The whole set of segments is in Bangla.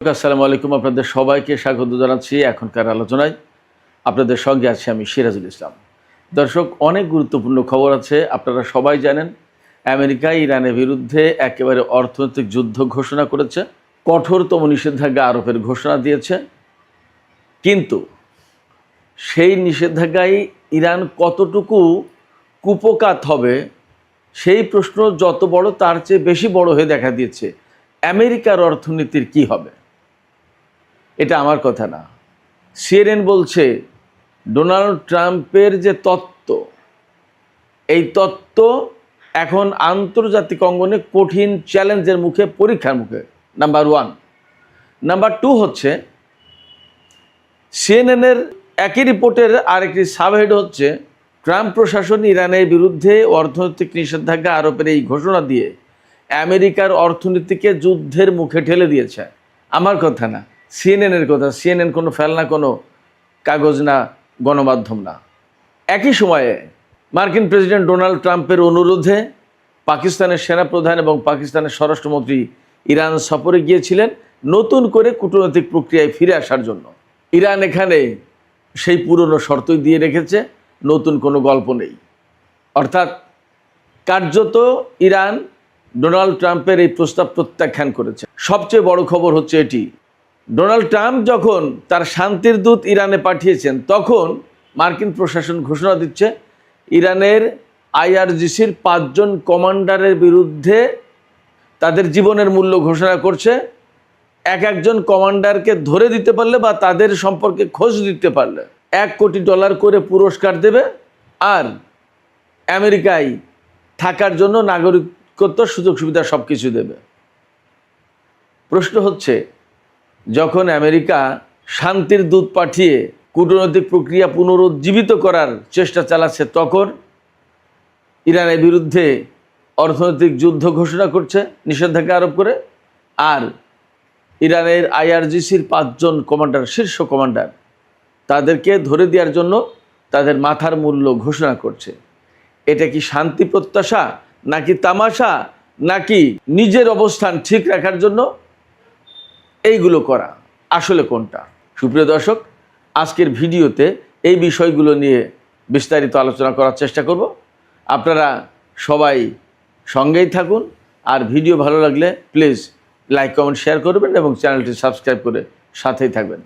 আসসালামু আলাইকুম, আপনাদের সবাইকে স্বাগত জানাচ্ছি এখনকার আলোচনায়। আপনাদের সঙ্গে আছি আমি সিরাজুল ইসলাম। দর্শক, অনেক গুরুত্বপূর্ণ খবর আছে। আপনারা সবাই জানেন আমেরিকা ইরানের বিরুদ্ধে একেবারে অর্থনৈতিক যুদ্ধ ঘোষণা করেছে, কঠোরতম নিষেধাজ্ঞা আরোপের ঘোষণা দিয়েছে। কিন্তু সেই নিষেধাজ্ঞায় ইরান কতটুকু কুপকাত হবে সেই প্রশ্ন যত বড় তার চেয়ে বেশি বড় হয়ে দেখা দিয়েছে আমেরিকার অর্থনীতির কি হবে। এটা আমার কথা না, সিএনএন বলছে ডোনাল্ড ট্রাম্পের যে তত্ত্ব, এই তত্ত্ব এখন আন্তর্জাতিক অঙ্গনে কঠিন চ্যালেঞ্জের মুখে, পরীক্ষার মুখে। Number one. নাম্বার টু হচ্ছে সিএনএনের একই রিপোর্টের আরেকটি সাবহেড হচ্ছে ট্রাম্প প্রশাসন ইরানের বিরুদ্ধে অর্থনৈতিক নিষেধাজ্ঞা আরোপের এই ঘোষণা দিয়ে আমেরিকার অর্থনীতিকে যুদ্ধের মুখে ঠেলে দিয়েছে। আমার কথা না, সিএনএনের কথা। সিএনএন কোনো ফেলনা, কোনো কাগজ না, গণমাধ্যম না। একই সময়ে মার্কিন প্রেসিডেন্ট ডোনাল্ড ট্রাম্পের অনুরোধে পাকিস্তানের সেনাপ্রধান এবং পাকিস্তানের স্বরাষ্ট্রমন্ত্রী ইরান সফরে গিয়েছিলেন নতুন করে কূটনৈতিক প্রক্রিয়ায় ফিরে আসার জন্য। ইরান এখানে সেই পুরনো শর্তই দিয়ে রেখেছে, নতুন কোনো গল্প নেই। অর্থাৎ কার্যত ইরান ডোনাল্ড ট্রাম্পের এই প্রস্তাব প্রত্যাখ্যান করেছে। সবচেয়ে বড় খবর হচ্ছে এটি, ডোনাল্ড ট্রাম্প যখন তার শান্তির দূত ইরানে পাঠিয়েছেন, তখন মার্কিন প্রশাসন ঘোষণা দিচ্ছে ইরানের আইআরজিসির 5 জন কমান্ডারের বিরুদ্ধে তাদের জীবনের মূল্য ঘোষণা করছে। একজন কমান্ডারকে ধরে দিতে পারলে বা তাদের সম্পর্কে খোঁজ দিতে পারলে $1 কোটি করে পুরস্কার দেবে, আর আমেরিকায় থাকার জন্য নাগরিকত্ব, সুযোগ সুবিধা সব কিছু দেবে। প্রশ্ন হচ্ছে, যখন আমেরিকা শান্তির দূত পাঠিয়ে কূটনৈতিক প্রক্রিয়া পুনরুজ্জীবিত করার চেষ্টা চালাচ্ছে, তখন ইরানের বিরুদ্ধে অর্থনৈতিক যুদ্ধ ঘোষণা করছে নিষেধাজ্ঞা আরোপ করে, আর ইরানের আইআরজিসির 5 জন কমান্ডার, শীর্ষ কমান্ডার, তাদেরকে ধরে দেওয়ার জন্য তাদের মাথার মূল্য ঘোষণা করছে। এটা কি শান্তি প্রত্যাশা, নাকি তামাশা, নাকি নিজের অবস্থান ঠিক রাখার জন্য এইগুলো করা? আসলে কোনটা? সুপ্রিয় দর্শক, আজকের ভিডিওতে এই বিষয়গুলো নিয়ে বিস্তারিত আলোচনা করার চেষ্টা করব। আপনারা সবাই সঙ্গেই থাকুন, আর ভিডিও ভালো লাগলে প্লিজ লাইক, কমেন্ট, শেয়ার করবেন এবং চ্যানেলটি সাবস্ক্রাইব করে সাথেই থাকবেন।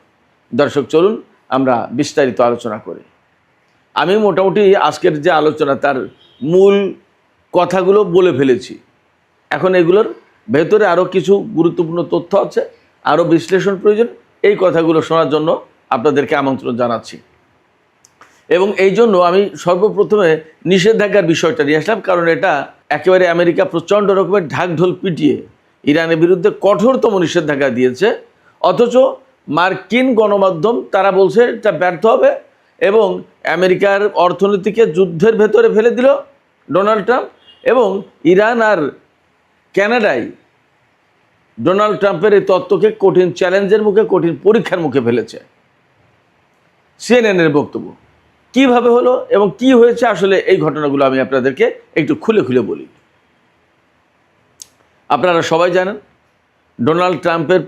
দর্শক, চলুন আমরা বিস্তারিত আলোচনা করি। আমি মোটামুটি আজকের যে আলোচনা তার মূল কথাগুলো বলে ফেলেছি। এখন এগুলোর ভেতরে আরও কিছু গুরুত্বপূর্ণ তথ্য আছে, আরও বিশ্লেষণ প্রয়োজন। এই কথাগুলো শোনার জন্য আপনাদেরকে আমন্ত্রণ জানাচ্ছি। এবং এই জন্য আমি সর্বপ্রথমে নিষেধাজ্ঞার বিষয়টা নিয়ে আসলাম, কারণ এটা একেবারে আমেরিকা প্রচণ্ড রকমের ঢাকঢোল পিটিয়ে ইরানের বিরুদ্ধে কঠোরতম নিষেধাজ্ঞা দিয়েছে, অথচ মার্কিন গণমাধ্যম তারা বলছে এটা ব্যর্থ হবে এবং আমেরিকার অর্থনীতিকে যুদ্ধের ভেতরে ফেলে দিল ডোনাল্ড ট্রাম্প। এবং ইরান আর কানাডায় ডোনাল্ড ট্রাম্পের এই তত্ত্বকে কঠিন চ্যালেঞ্জের মুখে, কঠিন পরীক্ষার মুখে ফেলেছে। সিএনএনের বক্তব্য কিভাবে হলো এবং কি হয়েছে, আসলে এই ঘটনাগুলো আমি আপনাদেরকে একটু খুলে খুলে বলি। আপনারা সবাই জানেন ডোনাল্ড ট্রাম্পের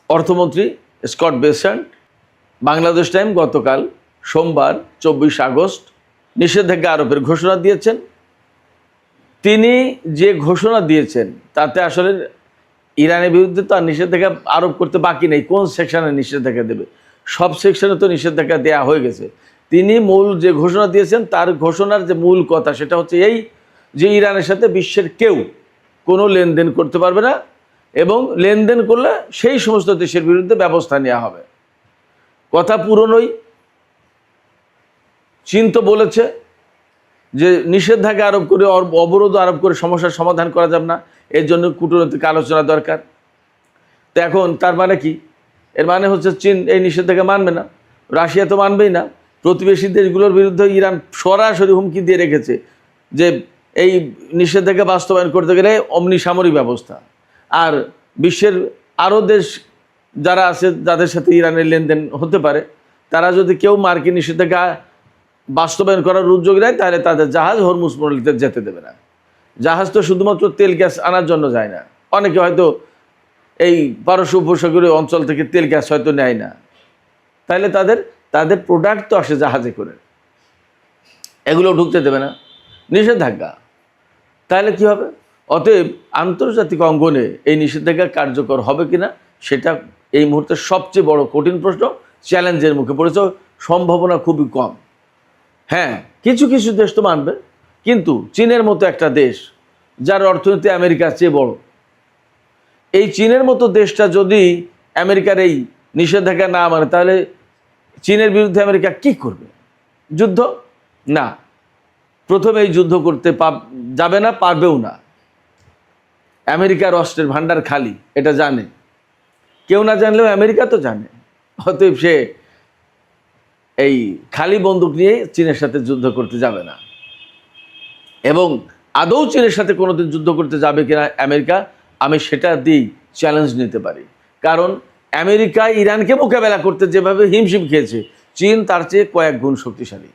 অর্থমন্ত্রী স্কট বেসেন্ট বাংলাদেশ টাইম গতকাল সোমবার 24 আগস্ট নিষেধাজ্ঞা আরোপের ঘোষণা দিয়েছেন। তিনি যে ঘোষণা দিয়েছেন তাতে আসলে ইরানের বিরুদ্ধে তো আর নিষেধাজ্ঞা আরোপ করতে বাকি নেই। কোন সেকশনে নিষেধাজ্ঞা দেবে? সব সেকশনে তো নিষেধাজ্ঞা দেওয়া হয়ে গেছে। তিনি মূল যে ঘোষণা দিয়েছেন, তার ঘোষণার যে মূল কথা সেটা হচ্ছে এই, যে ইরানের সাথে বিশ্বের কেউ কোনো লেনদেন করতে পারবে না, এবং লেনদেন করলে সেই সমস্ত দেশের বিরুদ্ধে ব্যবস্থা নেওয়া হবে। কথা পুরনোই। চীন তো বলেছে যে নিষেধাজ্ঞা আরোপ করে, অবরোধ আরোপ করে সমস্যার সমাধান করা যাবে না, এর জন্য কূটনৈতিক আলোচনা দরকার। তো এখন তার মানে কি? এর মানে হচ্ছে চীন এই নিষেধাজ্ঞা মানবে না, রাশিয়া তো মানবেই না। প্রতিবেশী দেশগুলোর বিরুদ্ধে ইরান সরাসরি হুমকি দিয়ে রেখেছে যে এই নিষেধাজ্ঞা বাস্তবায়ন করতে গেলে অমনি সামরিক ব্যবস্থা। আর বিশ্বের আরও দেশ যারা আছে, যাদের সাথে ইরানের লেনদেন হতে পারে, তারা যদি কেউ মার্কিন নিষেধাজ্ঞা বাস্তবায়ন করার উদ্যোগ নেয়, তাহলে তাদের জাহাজ হরমুজ প্রণালীতে যেতে দেবে না। জাহাজ তো শুধুমাত্র তেল গ্যাস আনার জন্য যায় না, অনেকে হয়তো এই পারস্য উপসাগরীয় অঞ্চল থেকে তেল গ্যাস হয়তো নেয় না, তাহলে তাদের প্রোডাক্ট তো আসে জাহাজে করে, এগুলো ঢুকতে দেবে না, নিষেধাজ্ঞা। তাহলে কি হবে? অতএব আন্তর্জাতিক অঙ্গনে এই নিষেধাজ্ঞা কার্যকর হবে কিনা সেটা এই মুহূর্তে সবচেয়ে বড় কঠিন প্রশ্ন, চ্যালেঞ্জের মুখে পড়েছে, সম্ভাবনা খুবই কম। হ্যাঁ, কিছু কিছু দেশ তো মানবে, কিন্তু চীনের মতো একটা দেশ যার অর্থনীতি আমেরিকার চেয়ে বড়, এই চীনের মতো দেশটা যদি আমেরিকার এই নিষেধাজ্ঞা না মানে, তাহলে চীনের বিরুদ্ধে আমেরিকা কি করবে? যুদ্ধ? না, প্রথমে এই যুদ্ধ করতে যাবে না, পারবেও না। আমেরিকার অস্ত্রের ভান্ডার খালি, এটা জানে, কেউ না জানলেও আমেরিকা তো জানে। অতএব সে এই খালি বন্দুক নিয়ে চীনের সাথে যুদ্ধ করতে যাবে না। এবং আদৌ চীনের সাথে কোনোদিন যুদ্ধ করতে যাবে কিনা আমেরিকা, আমি সেটা দিয়েই চ্যালেঞ্জ নিতে পারি। কারণ আমেরিকা ইরানকে মোকাবেলা করতে যেভাবে হিমশিম খেয়েছে, চীন তার চেয়ে কয়েক গুণ শক্তিশালী,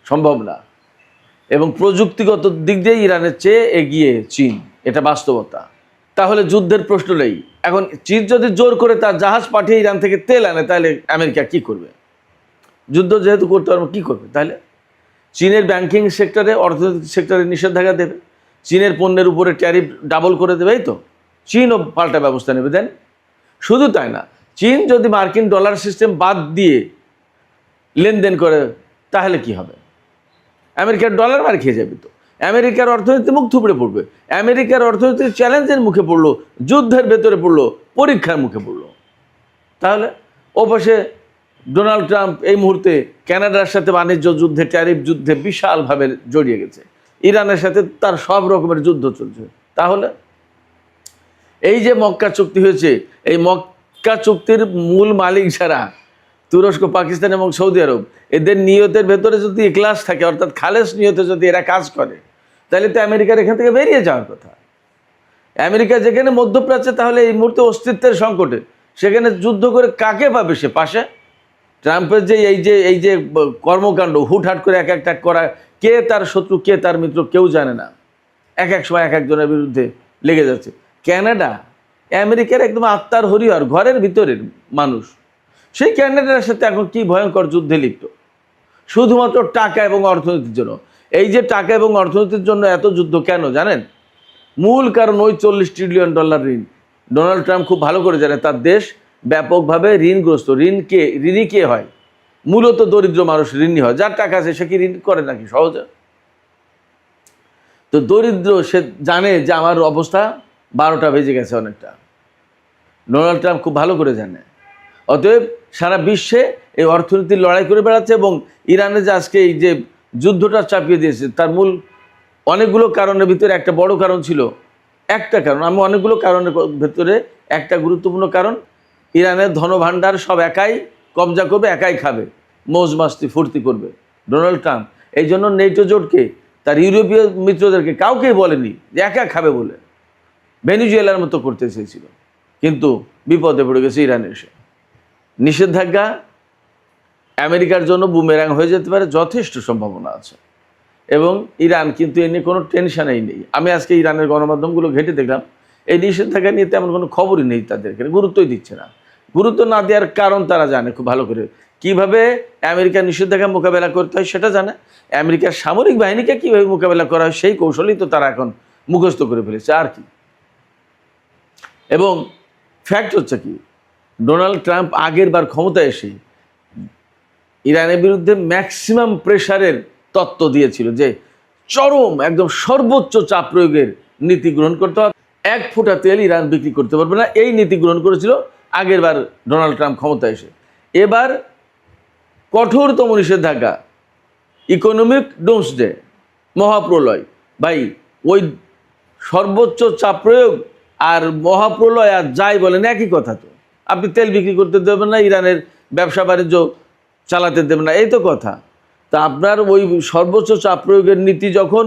সম্ভব না। এবং প্রযুক্তিগত দিক দিয়ে ইরানের চেয়ে এগিয়ে চীন, এটা বাস্তবতা। তাহলে যুদ্ধের প্রশ্ন নেই। এখন চীন যদি জোর করে তার জাহাজ পাঠিয়ে ইরান থেকে তেল আনে, তাহলে আমেরিকা কি করবে? যুদ্ধ যেহেতু করতে পারবে, কী করবে? তাহলে চীনের ব্যাংকিং সেক্টরে, অর্থনৈতিক সেক্টরে নিষেধাজ্ঞা দেবে, চীনের পণ্যের উপরে ট্যারিফ ডাবল করে দেবে, এই তো চীনও পাল্টা ব্যবস্থা নেবে। দেন শুধু তাই না, চীন যদি মার্কিন ডলার সিস্টেম বাদ দিয়ে লেনদেন করে, তাহলে কি হবে? আমেরিকার ডলার মার খেয়ে যাবে, তো আমেরিকার অর্থনীতি মুখ থুবড়ে পড়বে, আমেরিকার অর্থনীতি চ্যালেঞ্জের মুখে পড়লো, যুদ্ধের ভেতরে পড়লো, পরীক্ষার মুখে পড়লো। তাহলে ওপাশে ডোনাল্ড ট্রাম্প এই মুহূর্তে কানাডার সাথে বাণিজ্য যুদ্ধে, ট্যারিফ যুদ্ধে বিশালভাবে জড়িয়ে গেছে, ইরানের সাথে তার সব রকমের যুদ্ধ চলছে। তাহলে এই যে মক্কা চুক্তি হয়েছে, এই মক্কা চুক্তির মূল মালিক যারা তুরস্ক, পাকিস্তান এবং সৌদি আরব, এদের নিয়তের ভেতরে যদি ইখলাস থাকে, অর্থাৎ খালেস নিয়তে যদি এরা কাজ করে, তাহলে তো আমেরিকার এখান থেকে বেরিয়ে যাওয়ার কথা। আমেরিকা যেখানে মধ্যপ্রাচ্যে তাহলে এই মুহূর্তে অস্তিত্বের সংকটে, সেখানে যুদ্ধ করে কাকে পাবে সে পাশে? ট্রাম্পের যে এই যে কর্মকাণ্ড, হুটহাট করে এক একটা করা, কে তার শত্রু কে তার মিত্র কেউ জানে না, এক এক সময় এক একজনের বিরুদ্ধে লেগে যাচ্ছে। কানাডা আমেরিকার একদম আত্মার হরিহর, ঘরের ভিতরের মানুষ, সেই ক্যানাডার সাথে এখন কি ভয়ঙ্কর যুদ্ধে লিপ্ত, শুধুমাত্র টাকা এবং অর্থনীতির জন্য। এই যে টাকা এবং অর্থনীতির জন্য এত যুদ্ধ কেন জানেন? মূল কারণ ওই $40 ট্রিলিয়ন ঋণ। ডোনাল্ড ট্রাম্প খুব ভালো করে জানে তার দেশ ব্যাপকভাবে ঋণগ্রস্ত। ঋণী কে হয়? মূলত দরিদ্র মানুষ ঋণী হয়। যার টাকা আছে সে কি ঋণ করে নাকি সহজে? তো দরিদ্র সে জানে যে আমার অবস্থা 12টা বেজে গেছে অনেকটা। ডোনাল্ড ট্রাম্প খুব ভালো করে জানে। অতএব সারা বিশ্বে এই অর্থনীতির লড়াই করে বেড়াচ্ছে, এবং ইরানে যে আজকে এই যে যুদ্ধটা চাপিয়ে দিয়েছে, তার মূল অনেকগুলো কারণের ভিতরে একটা বড় কারণ ছিল, একটা কারণ, আমি অনেকগুলো কারণের ভেতরে একটা গুরুত্বপূর্ণ কারণ, ইরানের ধনভাণ্ডার সব একাই কবজা করবে, একাই খাবে, মৌজ মাস্তি ফুর্তি করবে ডোনাল্ড ট্রাম্প। এই জন্য নেটো জোটকে, তার ইউরোপীয় মিত্রদেরকে কাউকেই বলেনি যে একা খাবে বলে, ভেনিজুয়েলার মতো করতে চেয়েছিল, কিন্তু বিপদে পড়ে গেছে ইরানে এসে। নিষেধাজ্ঞা আমেরিকার জন্য বুমেরাং হয়ে যেতে পারে, যথেষ্ট সম্ভাবনা আছে। এবং ইরান কিন্তু এ নিয়ে কোনো টেনশনেই নেই। আমি আজকে ইরানের গণমাধ্যমগুলো ঘেঁটে দেখলাম, এই নিষেধাজ্ঞা নিয়ে তেমন কোনো খবরই নেই, তাদেরকে গুরুত্বই দিচ্ছে না। গুরুত্ব না দেওয়ার কারণ তারা জানে খুব ভালো করে, কীভাবে আমেরিকার নিষেধাজ্ঞা মোকাবেলা করতে হয় সেটা জানে, আমেরিকার সামরিক বাহিনীকে কীভাবে মোকাবেলা করা হয় সেই কৌশলই তো তারা এখন মুখস্থ করে ফেলেছে, আর কি। এবং ফ্যাক্ট হচ্ছে কি, ডোনাল্ড ট্রাম্প আগের বার ক্ষমতায় এসে ইরানের বিরুদ্ধে ম্যাক্সিমাম প্রেশারের তত্ত্ব দিয়েছিল যে চরম একদম সর্বোচ্চ চাপ প্রয়োগের নীতি গ্রহণ করতে হবে, 1 ফোঁটা তেল ইরান বিক্রি করতে পারবে না, এই নীতি গ্রহণ করেছিল আগের বার ডোনাল্ড ট্রাম্প ক্ষমতায় এসে। এবার কঠোরতম নিষেধাজ্ঞা, ইকোনমিক ডোমসডে, মহাপ্রলয়। ভাই, ওই সর্বোচ্চ চাপ প্রয়োগ আর মহাপ্রলয় আর যাই বলেন একই কথা। তো আপনি তেল বিক্রি করতে দেবেন না, ইরানের ব্যবসা বাণিজ্য চালাতে দেবেন না, এই তো কথা। তা আপনার ওই সর্বোচ্চ চাপ প্রয়োগের নীতি যখন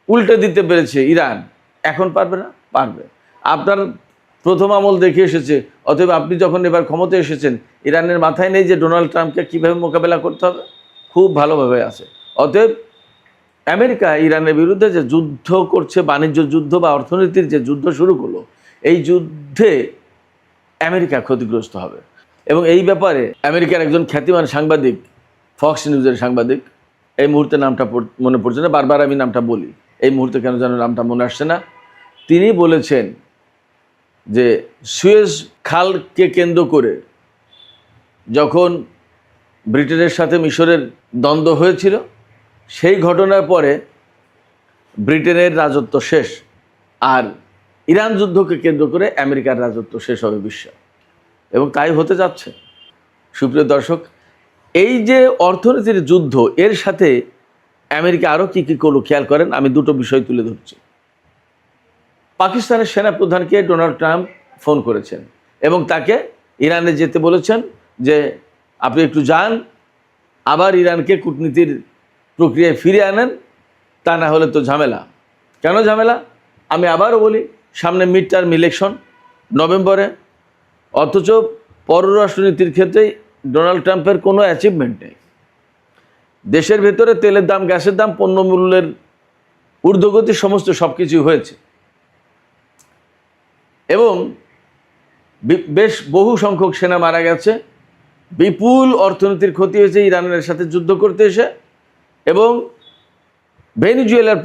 উল্টে দিতে পেরেছে ইরান, এখন পারবে না? পারবে। আপনার প্রথম আমল দেখে এসেছে, অতএব আপনি যখন এবার ক্ষমতায় এসেছেন, ইরানের মাথায় নেই যে ডোনাল্ড ট্রাম্পকে কীভাবে মোকাবেলা করতে হবে, খুব ভালোভাবে আছে। অতএব আমেরিকা ইরানের বিরুদ্ধে যে যুদ্ধ করছে, বাণিজ্য যুদ্ধ বা অর্থনীতির যে যুদ্ধ শুরু করলো, এই যুদ্ধে আমেরিকা ক্ষতিগ্রস্ত হবে। এবং এই ব্যাপারে আমেরিকার একজন খ্যাতিমান সাংবাদিক, ফক্স নিউজের সাংবাদিক, এই মুহূর্তে নামটা মনে পড়ছে না, বারবার আমি নামটা বলি, এই মুহূর্তে কেন যেন নামটা মনে আসছে না, তিনি বলেছেন যে সুয়েজ খালকে কেন্দ্র করে যখন ব্রিটেনের সাথে মিশরের দ্বন্দ্ব হয়েছিল, সেই ঘটনার পরে ব্রিটেনের রাজত্ব শেষ, আর ইরান যুদ্ধকে কেন্দ্র করে আমেরিকার রাজত্ব শেষ হবে বিশ্ব, এবং তাই হতে যাচ্ছে। সুপ্রিয় দর্শক, এই যে অর্থনীতির যুদ্ধ, এর সাথে আমেরিকা আরও কী কী করলো খেয়াল করেন। আমি দুটো বিষয় তুলে ধরছি। পাকিস্তানের সেনাপ্রধানকে ডোনাল্ড ট্রাম্প ফোন করেছেন এবং তাকে ইরানে যেতে বলেছেন যে আপনি একটু যান, আবার ইরানকে কূটনীতির প্রক্রিয়ায় ফিরে আনেন, তা না হলে তো ঝামেলা। কেন ঝামেলা? আমি আবারও বলি, সামনে মিড টার্ম ইলেকশন নভেম্বরে, অথচ পররাষ্ট্রনীতির ক্ষেত্রে ডোনাল্ড ট্রাম্পের কোনো অ্যাচিভমেন্ট নেই। দেশের ভেতরে তেলের দাম, গ্যাসের দাম, পণ্যমূল্যের ঊর্ধ্বগতি, সমস্ত সব কিছুই হয়েছে, এবং বেশ বহু সংখ্যক সেনা মারা গেছে, বিপুল অর্থনীতির ক্ষতি হয়েছে ইরানের সাথে যুদ্ধ করতে এসে, এবং ভেনিজুয়েলার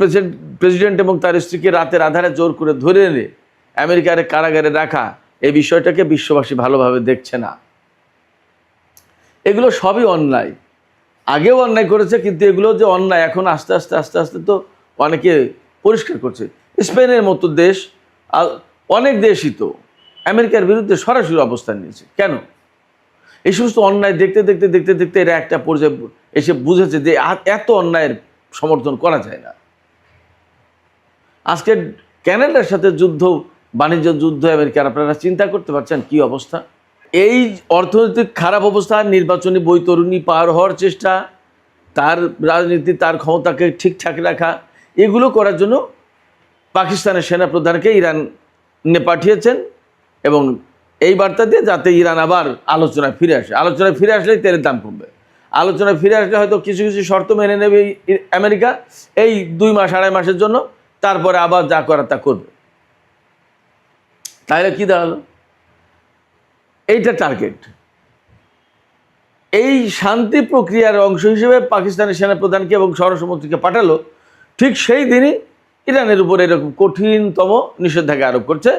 প্রেসিডেন্ট এবং তার স্ত্রীকে রাতের আধারে জোর করে ধরে এনে আমেরিকার কারাগারে রাখা, এই বিষয়টাকে বিশ্ববাসী ভালোভাবে দেখছে না। এগুলো সবই অন্যায়, আগেও অন্যায় করেছে, কিন্তু এগুলো যে অন্যায় এখন আস্তে আস্তে আস্তে আস্তে তো অনেকে পরিষ্কার করছে। স্পেনের মতো দেশ, অনেক দেশই তো আমেরিকার বিরুদ্ধে সরাসরি অবস্থান নিয়েছে। কেন? এই সমস্ত অন্যায় দেখতে দেখতে দেখতে দেখতে এরা একটা পর্যায়ে এসে বুঝেছে যে এত অন্যায়ের সমর্থন করা যায় না। আজকে ক্যানাডার সাথে যুদ্ধ, বাণিজ্য যুদ্ধ আমেরিকার, আপনারা চিন্তা করতে পারছেন কি অবস্থা? এই অর্থনৈতিক খারাপ অবস্থা, নির্বাচনী বৈতরণী পার হওয়ার চেষ্টা, তার রাজনীতি, তার ক্ষমতাকে ঠিকঠাক রাখা, এগুলো করার জন্য পাকিস্তানের সেনাপ্রধানকে ইরানে পাঠিয়েছেন, এবং এই বার্তা দিয়ে যাতে ইরান আবার আলোচনায় ফিরে আসে। আলোচনায় ফিরে আসলেই তেলের দাম কমবে। আলোচনায় ফিরে আসলে হয়তো কিছু কিছু শর্ত মেনে নেবে আমেরিকা এই 2 মাস 2.5 মাসের জন্য, তারপরে আবার যা করার তা করবে। তাহলে কি দাঁড়ালো? এইটা টার্গেট। এই শান্তি প্রক্রিয়ার অংশ হিসেবে পাকিস্তানের সেনাপ্রধানকে এবং স্বরাষ্ট্রমন্ত্রীকে পাঠালো, ঠিক সেই দিনই ইরানের উপর এরকম কঠিনতম নিষেধাজ্ঞা আরোপ করছে।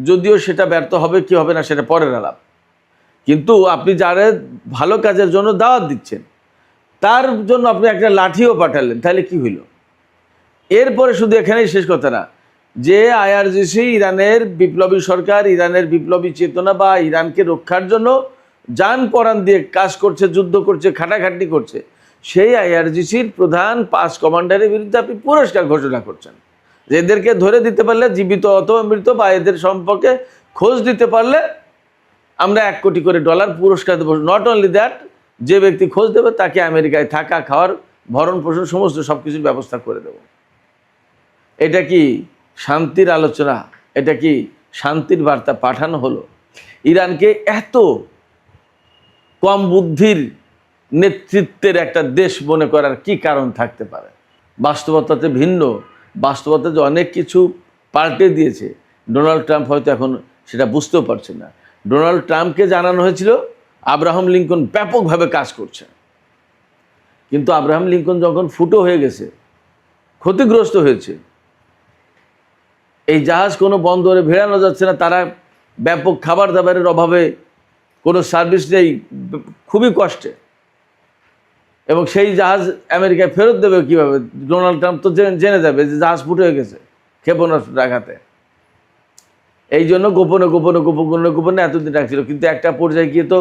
যদিও সেটা ব্যর্থ হবে কি হবে না সেটা পরের আলাপ, কিন্তু আপনি যারা ভালো কাজের জন্য দাওয়াত দিচ্ছেন, তার জন্য আপনি একটা লাঠিও পাঠালেন, তাহলে কি হইল? এরপরে শুধু এখানেই শেষ কথা না, যে আইআরজিসি, ইরানের বিপ্লবী সরকার, ইরানের বিপ্লবী চেতনা বা ইরানকে রক্ষার জন্য জান পরাণ দিয়ে কাজ করছে, যুদ্ধ করছে, খাটাখাটনি করছে, সেই আইআরজিসির প্রধান 5 কমান্ডারের বিরুদ্ধে আপনি পুরস্কার ঘোষণা করছেন। যে এদেরকে ধরে দিতে পারলে, জীবিত অথবা মৃত, বা এদের সম্পর্কে খোঁজ দিতে পারলে আমরা $1 কোটি করে পুরস্কার দেবো। নট অনলি দ্যাট, যে ব্যক্তি খোঁজ দেবে তাকে আমেরিকায় থাকা, খাওয়ার, ভরণ পোষণ সমস্ত সব কিছুর ব্যবস্থা করে দেব। এটা কি শান্তির আলোচনা? এটা কি শান্তির বার্তা পাঠানো হলো? ইরানকে এত কম বুদ্ধির নেতৃত্বের একটা দেশ মনে করার কি কারণ থাকতে পারে? বাস্তবতাতে ভিন্ন, বাস্তবতা যে অনেক কিছু পাল্টে দিয়েছে, ডোনাল্ড ট্রাম্প হয়তো এখন সেটা বুঝতেও পারছে না। ডোনাল্ড ট্রাম্পকে জানানো হয়েছিল আব্রাহাম লিঙ্কন ব্যাপকভাবে কাজ করছে, কিন্তু আব্রাহাম লিঙ্কন যখন ফুটো হয়ে গেছে, ক্ষতিগ্রস্ত হয়েছে, এই জাহাজ কোনো বন্দরে ভেড়ানো যাচ্ছে না, তারা ব্যাপক খাবার দাবারের অভাবে, কোনো সার্ভিস নেই, খুবই কষ্টে, এবং সেই জাহাজ আমেরিকায় ফেরত দেবে কীভাবে? ডোনাল্ড ট্রাম্প তো জেনে যাবে যে জাহাজ ফুটো হয়ে গেছে ক্ষেপণাস্ত্র আঘাতে। এই জন্য গোপনে গোপনে গোপনে গোপনে এতদিন রাখছিল, কিন্তু একটা পর্যায়ে গিয়ে তো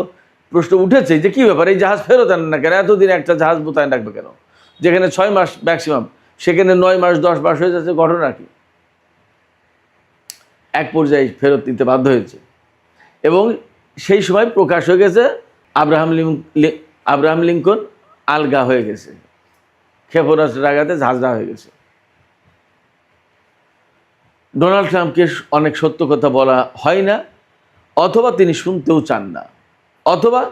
প্রশ্ন উঠেছে যে কী ব্যাপার, এই জাহাজ ফেরত আনেন না কেন? এতদিন একটা জাহাজ মোতায়েন রাখবে কেন? যেখানে 6 মাস ম্যাক্সিমাম, সেখানে 9 মাস 10 মাস হয়ে যাচ্ছে। ঘটনা কি? এক পর্যায়ে ফেরত দিতে বাধ্য হয়েছে, এবং সেই সময় প্রকাশ হয়ে গেছে আব্রাহাম লিঙ্কন আলগা হয়ে গেছে, ক্ষেপণাস্ত্রের আঘাতে ঝাঁঝরা হয়ে গেছে। ডোনাল্ড ট্রাম্পকে অনেক সত্য কথা বলা হয় না, অথবা তিনি শুনতেও চান না, অথবা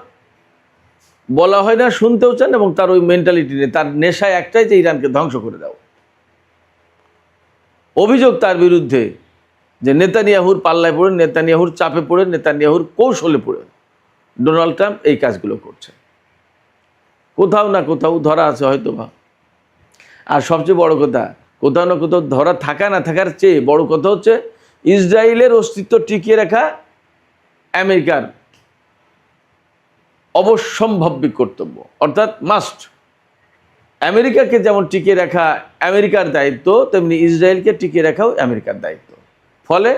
বলা হয় না, শুনতেও চান, এবং তার ওই মেন্টালিটি নেই। তার নেশায় একটাই, যে ইরানকে ধ্বংস করে দাও। অভিযোগ তার বিরুদ্ধে যে নেতানিয়াহুর পাল্লায় পড়ে, নেতানিয়াহুর চাপে পড়ে, নেতানিয়াহুর কৌশলে পড়ে ডোনাল্ড ট্রাম্প এই কাজগুলো করছে। কোথাও না কোথাও ধরা আছে হয়তো বা। আর সবচেয়ে বড় কথা, কোথাও না কোথাও ধরা থাকা না থাকার চেয়ে বড় কথা হচ্ছে ইসরায়েলের অস্তিত্ব টিকিয়ে রাখা আমেরিকার অবশ্যম্ভাব্য কর্তব্য, অর্থাৎ মাস্ট। আমেরিকাকে যেমন টিকিয়ে রাখা আমেরিকার দায়িত্ব, তেমনি ইসরায়েলকে টিকিয়ে রাখাও আমেরিকার দায়িত্ব। ফলে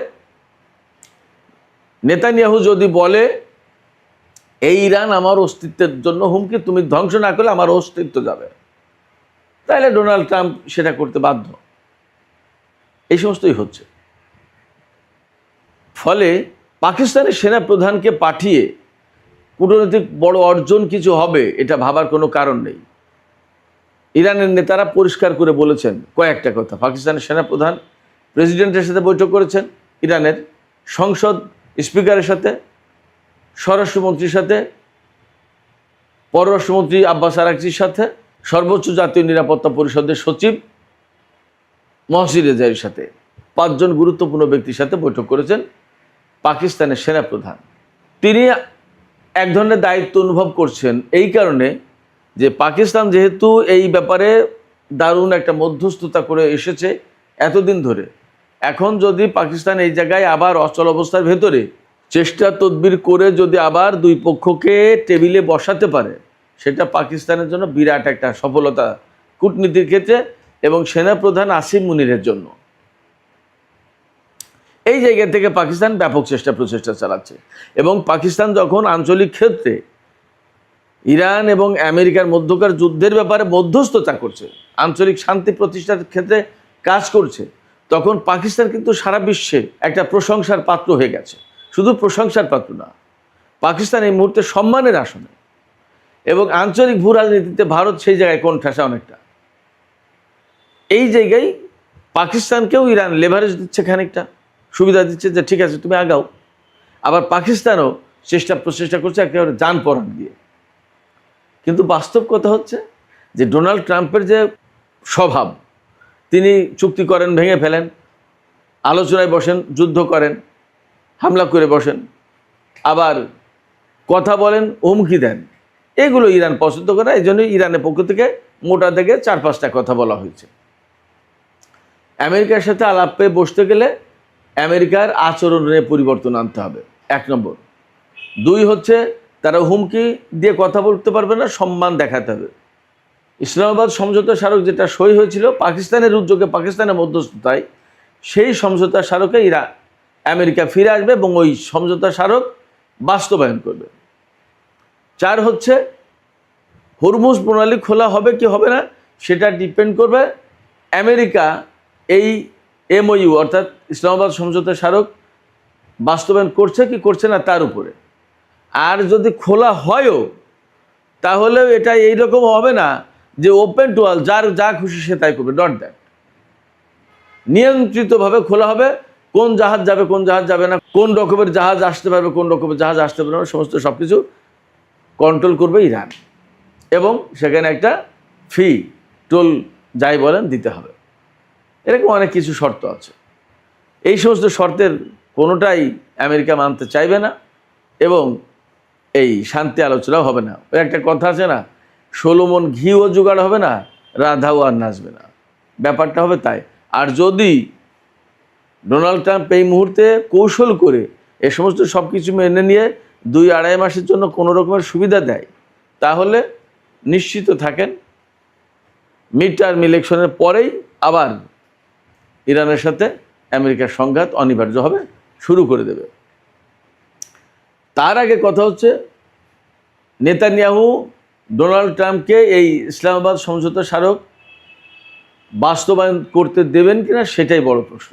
নেতানিয়াহু যদি বলে এই ইরান আমার অস্তিত্বের জন্য হুমকি, তুমি ধ্বংস না করলে আমার অস্তিত্ব যাবে, তাহলে ডোনাল্ড ট্রাম্প সেটা করতে বাধ্য। এই সমস্তই হচ্ছে। ফলে পাকিস্তানের সেনা প্রধানকে পাঠিয়ে কূটনৈতিক বড় অর্জন কিছু হবে এটা ভাবার কোনো কারণ নেই। ইরানের নেতারা পরিষ্কার করে বলেছেন কয়েকটা কথা। পাকিস্তানের সেনাপ্রধান প্রেসিডেন্টের সাথে বৈঠক করেছেন, ইরানের সংসদ স্পিকারের সাথে, স্বরাষ্ট্রমন্ত্রীর সাথে, পররাষ্ট্রমন্ত্রী আব্বাস আরাকচির সাথে, সর্বোচ্চ জাতীয় নিরাপত্তা পরিষদের সচিব মহসিন রেজাইর সাথে, 5 জন গুরুত্বপূর্ণ ব্যক্তির সাথে বৈঠক করেছেন পাকিস্তানের সেনাপ্রধান। তিনি এক ধরনের দায়িত্ব অনুভব করছেন এই কারণে যে পাকিস্তান যেহেতু এই ব্যাপারে দারুণ একটা মধ্যস্থতা করে এসেছে এতদিন ধরে, এখন যদি পাকিস্তান এই জায়গায় আবার অচল অবস্থার ভেতরে চেষ্টা তদবির করে যদি আবার দুই পক্ষকে টেবিলে বসাতে পারে, সেটা পাকিস্তানের জন্য বিরাট একটা সফলতা কূটনীতির ক্ষেত্রে এবং সেনাপ্রধান আসিম মুনিরের জন্য। এই জায়গা থেকে পাকিস্তান ব্যাপক প্রচেষ্টা চালাচ্ছে এবং পাকিস্তান যখন আঞ্চলিক ক্ষেত্রে ইরান এবং আমেরিকার মধ্যকার যুদ্ধের ব্যাপারে মধ্যস্থতা করছে, আঞ্চলিক শান্তি প্রতিষ্ঠার ক্ষেত্রে কাজ করছে, তখন পাকিস্তান কিন্তু সারা বিশ্বে একটা প্রশংসার পাত্র হয়ে গেছে। শুধু প্রশংসার পাত্র না, পাকিস্তান এই মুহূর্তে সম্মানের আসনে এবং আঞ্চলিক ভূ রাজনীতিতে ভারত সেই জায়গায় কোণঠাসা অনেকটা। এই জায়গায় পাকিস্তানকেও ইরান লেভারেজ দিচ্ছে, খানিকটা সুবিধা দিচ্ছে যে ঠিক আছে তুমি আগাও। আবার পাকিস্তানও প্রচেষ্টা করছে একেবারে জান পরাণ দিয়ে। কিন্তু বাস্তব কথা হচ্ছে যে ডোনাল্ড ট্রাম্পের যে স্বভাব, তিনি চুক্তি করেন, ভেঙে ফেলেন, আলোচনায় বসেন, যুদ্ধ করেন, হামলা করে বসেন, আবার কথা বলেন, হুমকি দেন, এগুলো ইরান পছন্দ করে। এই জন্যই ইরানের পক্ষ থেকে মোটা থেকে 4-5টা কথা বলা হয়েছে। আমেরিকার সাথে আলাপে বসতে গেলে আমেরিকার আচরণে পরিবর্তন আনতে হবে, 1 নম্বর। 2 হচ্ছে তারা হুমকি দিয়ে কথা বলতে পারবে না, সম্মান দেখাতে হবে। ইসলামাবাদ সমঝোতা স্মারক যেটা সই হয়েছিল পাকিস্তানের উদ্যোগে, পাকিস্তানের মধ্যস্থতায়, সেই সমঝোতা স্মারকে আমেরিকা ফিরে আসবে এবং ওই সমঝোতা স্মারক বাস্তবায়ন করবে। 4 হচ্ছে হরমুজ প্রণালী খোলা হবে কি হবে না সেটা ডিপেন্ড করবে আমেরিকা এই MOU অর্থাৎ ইসলামাবাদ সমঝোতা স্মারক বাস্তবায়ন করছে কি করছে না তার উপরে। আর যদি খোলা হয়ও তাহলেও এটা এইরকম হবে না যে ওপেন টু অল, যার যা খুশি সে তাই করবে, নট দ্যাট। নিয়ন্ত্রিতভাবে খোলা হবে, কোন জাহাজ যাবে কোন জাহাজ যাবে না, কোন রকমের জাহাজ আসতে পারবে কোন রকমের জাহাজ আসতে পারবে না, সমস্ত সব কিছু কন্ট্রোল করবে ইরান এবং সেখানে একটা ফি টোল যাই বলেন দিতে হবে। এরকম অনেক কিছু শর্ত আছে। এই সমস্ত শর্তের কোনোটাই আমেরিকা মানতে চাইবে না এবং এই শান্তি আলোচনাও হবে না। ওই একটা কথা আছে না, 16 মণ ঘিও জোগাড় হবে না, রাধাও আর নাচবে না, ব্যাপারটা হবে তাই। আর যদি ডোনাল্ড ট্রাম্প এই মুহূর্তে কৌশল করে এ সমস্ত সব কিছু মেনে নিয়ে 2-2.5 মাসের জন্য কোনো রকমের সুবিধা দেয়, তাহলে নিশ্চিত থাকেন মিড টার্ম ইলেকশনের পরেই আবার ইরানের সাথে আমেরিকার সংঘাত অনিবার্য হবে, শুরু করে দেবে। তার আগে কথা হচ্ছে নেতানিয়াহু ডোনাল্ড ট্রাম্পকে এই ইসলামাবাদ সমঝোতা স্মারক বাস্তবায়ন করতে দেবেন কিনা সেটাই বড় প্রশ্ন।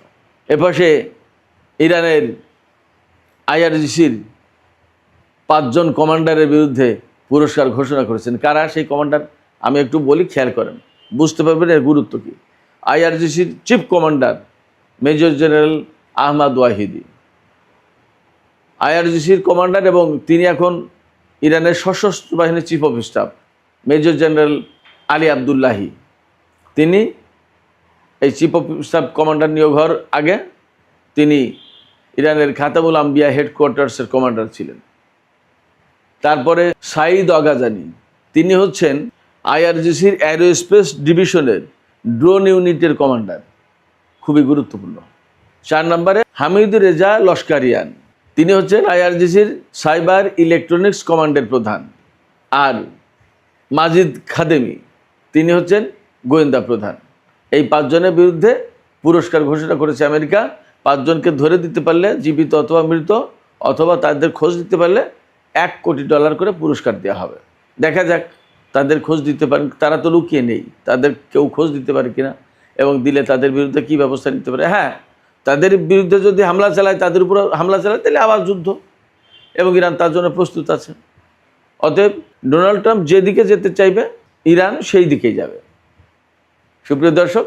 এপাশে ইরানের IRGCর 5 জন কমান্ডারের বিরুদ্ধে পুরস্কার ঘোষণা করেছেন। কারা সেই কমান্ডার আমি একটু বলি, খেয়াল করেন, বুঝতে পারবেন এর গুরুত্ব কী। IRGCর chief commander major general Ahmad Vahidi, IRGCর কমান্ডার এবং তিনি এখন ইরানের সশস্ত্র বাহিনীর chief of staff major general Ali Abdollahi, তিনি এই চিফ অফ স্টাফ কমান্ডার নিয়োগ হওয়ার আগে তিনি ইরানের খাতামুল আম্বিয়া হেডকোয়ার্টার্সের কমান্ডার ছিলেন। তারপরে সাইদ অগাজানি, তিনি হচ্ছেন আইআরজিসির অ্যারোস্পেস ডিভিশনের ড্রোন ইউনিটের কমান্ডার, খুবই গুরুত্বপূর্ণ। 4 নম্বরে হামিদ রেজা লস্কারিয়ান, তিনি হচ্ছেন আইআরজিসির সাইবার ইলেকট্রনিক্স কমান্ডের প্রধান। আর মাজিদ খাদেমি, তিনি হচ্ছেন গোয়েন্দা প্রধান। এই 5 জনের বিরুদ্ধে পুরস্কার ঘোষণা করেছে আমেরিকা। 5 জনকে ধরে দিতে পারলে, জীবিত অথবা মৃত, অথবা তাদের খোঁজ দিতে পারলে $1 কোটি করে পুরস্কার দেওয়া হবে। দেখা যাক তাদের খোঁজ দিতে পারেন, তারা তো লুকিয়ে নেই, তাদের কেউ খোঁজ দিতে পারে কিনা এবং দিলে তাদের বিরুদ্ধে কী ব্যবস্থা নিতে পারে। হ্যাঁ, তাদের বিরুদ্ধে যদি হামলা চালায়, তাদের উপর হামলা চালায়, তাহলে আবার যুদ্ধ, এবং ইরান তার জন্য প্রস্তুত আছে। অতএব ডোনাল্ড ট্রাম্প যেদিকে যেতে চাইবে, ইরান সেই দিকেই যাবে। সুপ্রিয় দর্শক,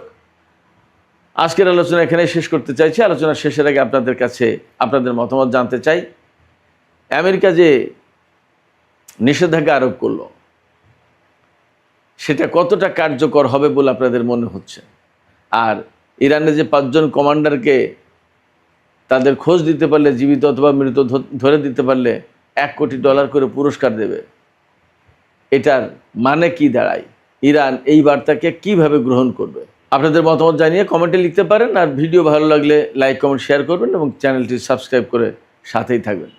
আজকের আলোচনা এখানে শেষ করতে চাইছি। আলোচনা শেষের আগে আপনাদের কাছে আপনাদের মতামত জানতে চাই। আমেরিকা যে নিষেধাজ্ঞা আরোপ করলো, সেটা কতটা কার্যকর হবে বলে আপনাদের মনে হচ্ছে? আর ইরানের যে 5 জন কমান্ডারকে তাদের খোঁজ দিতে পারলে, জীবিত অথবা মৃত ধরে দিতে পারলে $1 কোটি করে পুরস্কার দেবে, এটার মানে কি দাঁড়ায়? ইরান এই বার্তাকে কিভাবে গ্রহণ করবে? আপনাদের মতামত জানিয়ে কমেন্টে লিখতে পারেন। আর ভিডিও ভালো লাগলে লাইক, কমেন্ট, শেয়ার করবেন এবং চ্যানেলটি সাবস্ক্রাইব করে সাথেই থাকবেন।